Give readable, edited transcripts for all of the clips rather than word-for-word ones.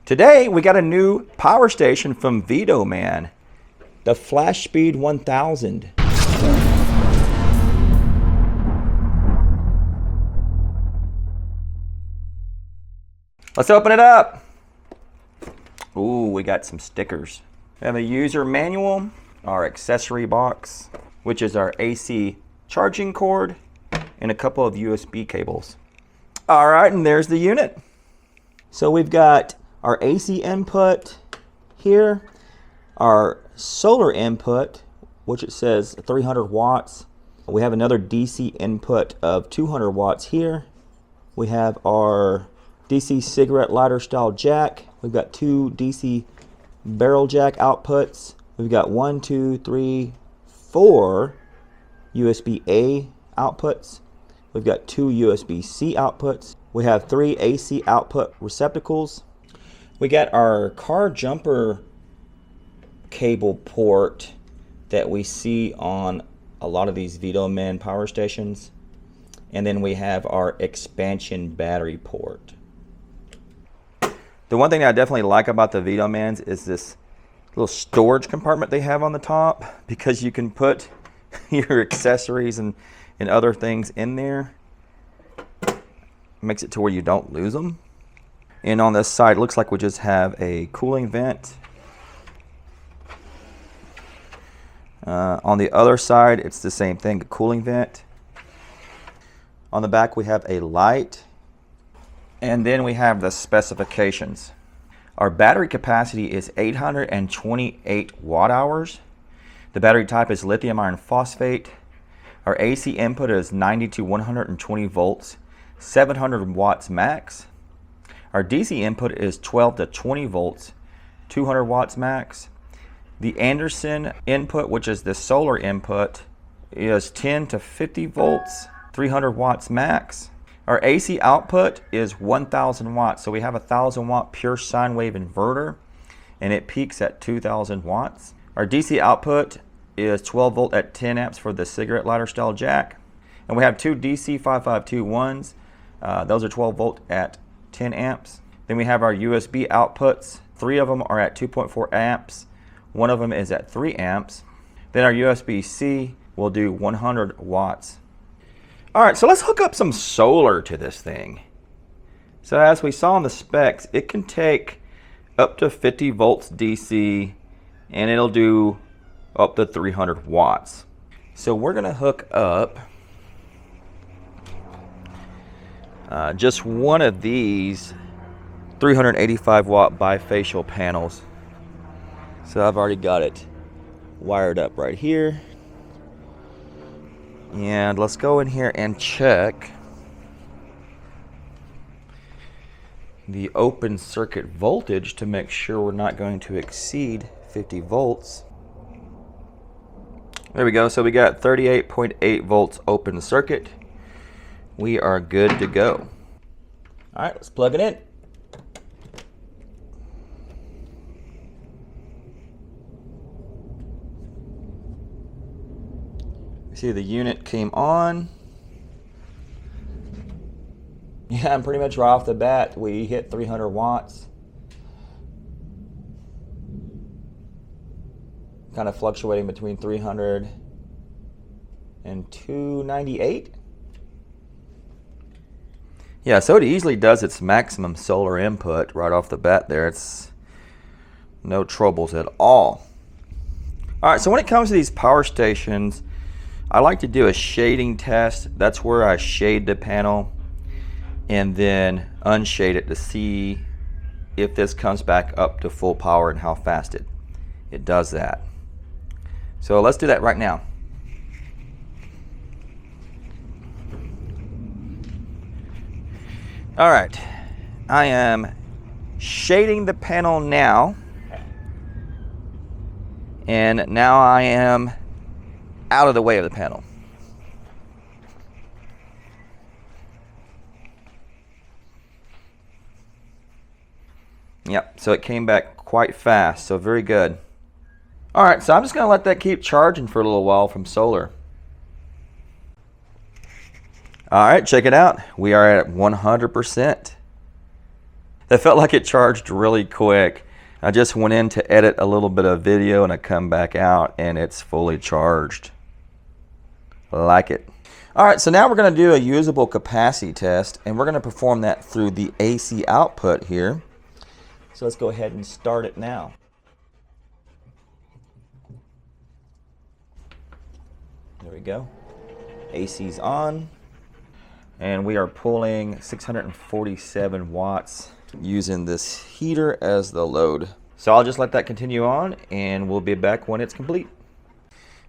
Today we got a new power station from VTOMAN, the FlashSpeed 1000. Let's open it up. Ooh, we got some stickers. We have a user manual, our accessory box, which is our AC charging cord, and a couple of USB cables. All right, and there's the unit. So we've got our AC input here, our solar input, which it says 300 watts. We have another DC input of 200 watts here. We have our DC cigarette lighter style jack. We've got two DC barrel jack outputs. We've got 1, 2, 3, 4 USB-A outputs. We've got 2 USB-C outputs. We have 3 AC output receptacles. We got our car jumper cable port that we see on a lot of these VTOMAN power stations. And then we have our expansion battery port. The one thing I definitely like about the VTOMANs is this little storage compartment they have on the top, because you can put your accessories and other things in there. Makes it to where you don't lose them. And on this side, it looks like we just have a cooling vent. On the other side, it's the same thing, a cooling vent. On the back, we have a light. And then we have the specifications. Our battery capacity is 828 watt hours. The battery type is lithium iron phosphate. Our AC input is 90 to 120 volts, 700 watts max. Our DC input is 12 to 20 volts, 200 watts max. The Anderson input, which is the solar input, is 10 to 50 volts, 300 watts max. Our AC output is 1000 watts. So we have a 1000 watt pure sine wave inverter, and it peaks at 2000 watts. Our DC output is 12 volt at 10 amps for the cigarette lighter style jack. And we have 2 DC 5521s. Those are 12 volt at 10 amps. Then we have our USB outputs. 3 of them are at 2.4 amps. 1 of them is at 3 amps. Then our USB-C will do 100 watts. All right, so let's hook up some solar to this thing. So as we saw in the specs, it can take up to 50 volts DC, and it'll do up to 300 watts. So we're gonna hook up just one of these 385 watt bifacial panels. So I've already got it wired up right here. And let's go in here and check the open circuit voltage to make sure we're not going to exceed 50 volts. There we go. So we got 38.8 volts open circuit. We are good to go. All right, let's plug it in. See, the unit came on. Yeah, and pretty much right off the bat, we hit 300 watts. Kind of fluctuating between 300 and 298. Yeah, so it easily does its maximum solar input right off the bat there. It's no troubles at all. All right, so when it comes to these power stations, I like to do a shading test. That's where I shade the panel and then unshade it to see if this comes back up to full power and how fast it does that. So let's do that right now. All right, I am shading the panel now, and now I am out of the way of the panel. Yep, so it came back quite fast, so very good. All right, so I'm just gonna let that keep charging for a little while from solar. All right, check it out. We are at 100%. That felt like it charged really quick. I just went in to edit a little bit of video and I come back out and it's fully charged. Like it. All right, so now we're going to do a usable capacity test, and we're going to perform that through the AC output here. So let's go ahead and start it now. There we go. AC's on, and we are pulling 647 watts using this heater as the load. So I'll just let that continue on, and we'll be back when it's complete.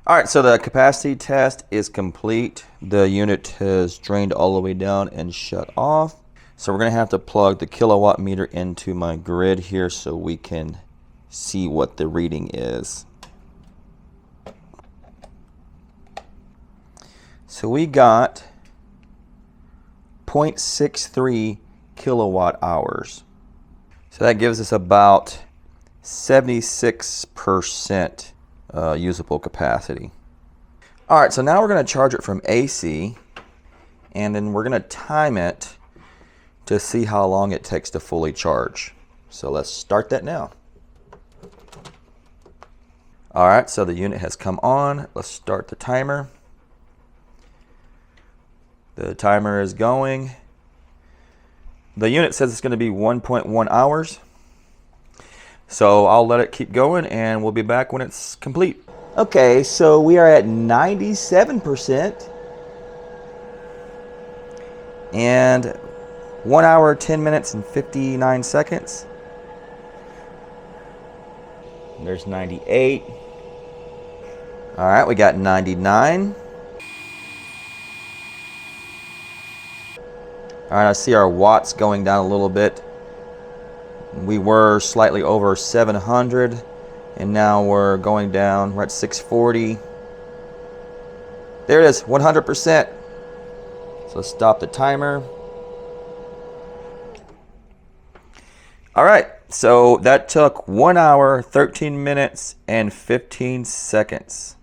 All right, so the capacity test is complete. The unit has drained all the way down and shut off. So we're gonna have to plug the kilowatt meter into my grid here so we can see what the reading is. So we got 0.63 kilowatt hours. So that gives us about 76% usable capacity. All right, so now we're going to charge it from AC, and then we're going to time it to see how long it takes to fully charge. So let's start that now. All right, so the unit has come on. Let's start the timer. The timer is going. The unit says it's going to be 1.1 hours. So I'll let it keep going and we'll be back when it's complete. Okay, so we are at 97%. And 1 hour, 10 minutes, and 59 seconds. And there's 98. All right, we got 99. All right, I see our watts going down a little bit. We were slightly over 700, and now we're going down. We're at 640. There it is, 100%. So let's stop the timer. All right, so that took 1 hour, 13 minutes, and 15 seconds.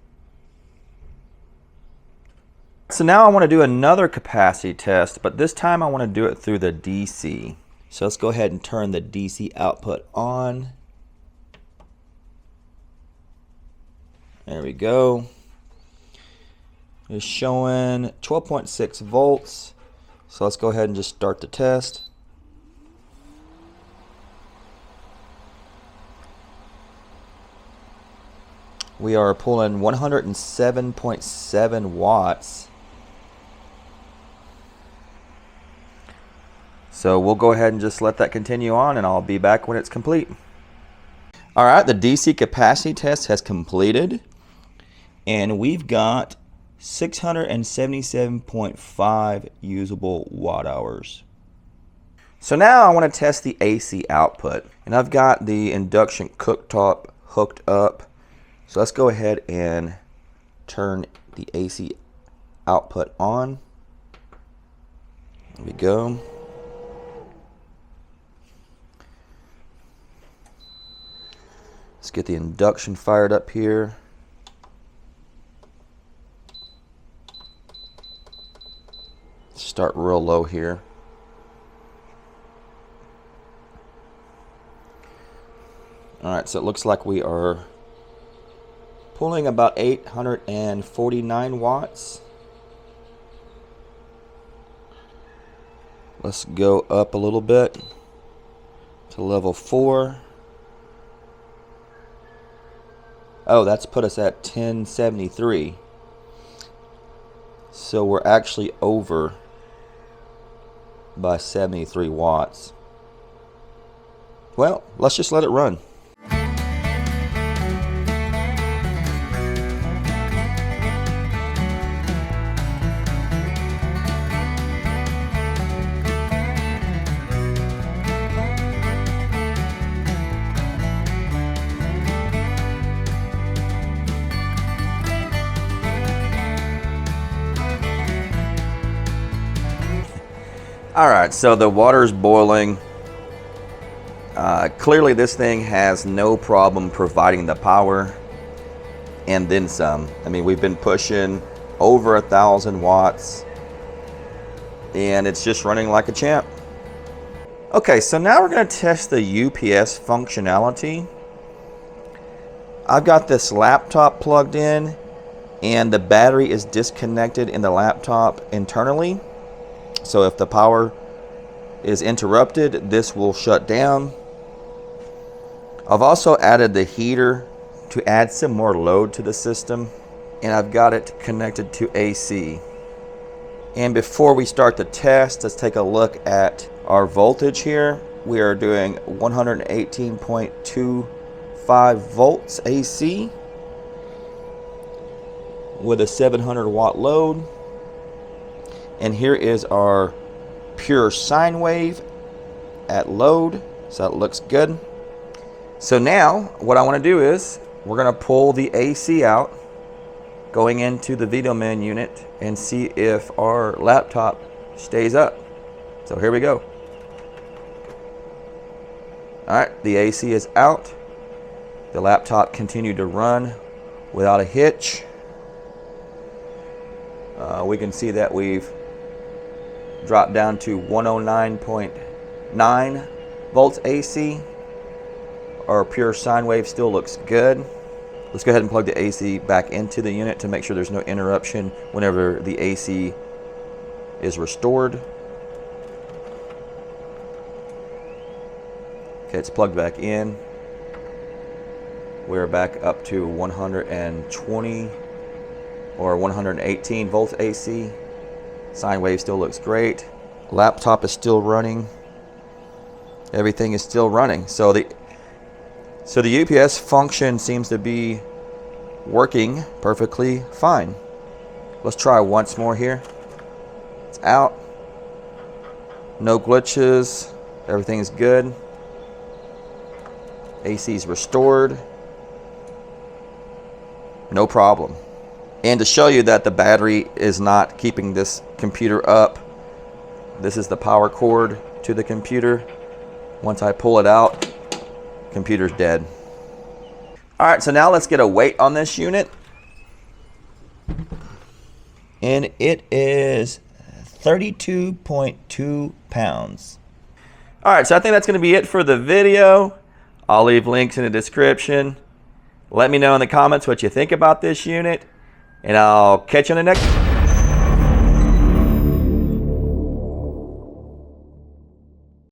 So now I want to do another capacity test, but this time I want to do it through the DC. So let's go ahead and turn the DC output on. There we go. It's showing 12.6 volts. So let's go ahead and just start the test. We are pulling 107.7 watts. So we'll go ahead and just let that continue on, and I'll be back when it's complete. All right, the DC capacity test has completed, and we've got 677.5 usable watt hours. So now I want to test the AC output, and I've got the induction cooktop hooked up. So let's go ahead and turn the AC output on. There we go. Let's get the induction fired up here. Start real low here. All right, so it looks like we are pulling about 849 watts. Let's go up a little bit to level 4. Oh, that's put us at 1073. So we're actually over by 73 watts. Well, let's just let it run. All right, so the water's boiling. Clearly this thing has no problem providing the power and then some. I mean, we've been pushing over 1,000 watts and it's just running like a champ. Okay, so now we're going to test the UPS functionality. I've got this laptop plugged in and the battery is disconnected in the laptop internally. So if the power is interrupted, this will shut down. I've also added the heater to add some more load to the system, and I've got it connected to AC. And before we start the test, let's take a look at our voltage here. We are doing 118.25 volts AC with a 700 watt load. And here is our pure sine wave at load, so that looks good. So now what I want to do is we're going to pull the AC out going into the VTOMAN unit and see if our laptop stays up. So here we go. Alright, the AC is out. The laptop continued to run without a hitch. We can see that we've dropped down to 109.9 volts AC. Our pure sine wave still looks good. Let's go ahead and plug the AC back into the unit to make sure there's no interruption whenever the AC is restored. Okay, it's plugged back in. We're back up to 120 or 118 volts AC. Sine wave still looks great. Laptop is still running. Everything is still running. So the UPS function seems to be working perfectly fine. Let's try once more here. It's out. No glitches. Everything is good. AC is restored. No problem. And to show you that the battery is not keeping this computer up, this is the power cord to the computer. Once I pull it out, computer's dead. Alright, so now let's get a weight on this unit. And it is 32.2 pounds. Alright, so I think that's going to be it for the video. I'll leave links in the description. Let me know in the comments what you think about this unit, and I'll catch you on the next one.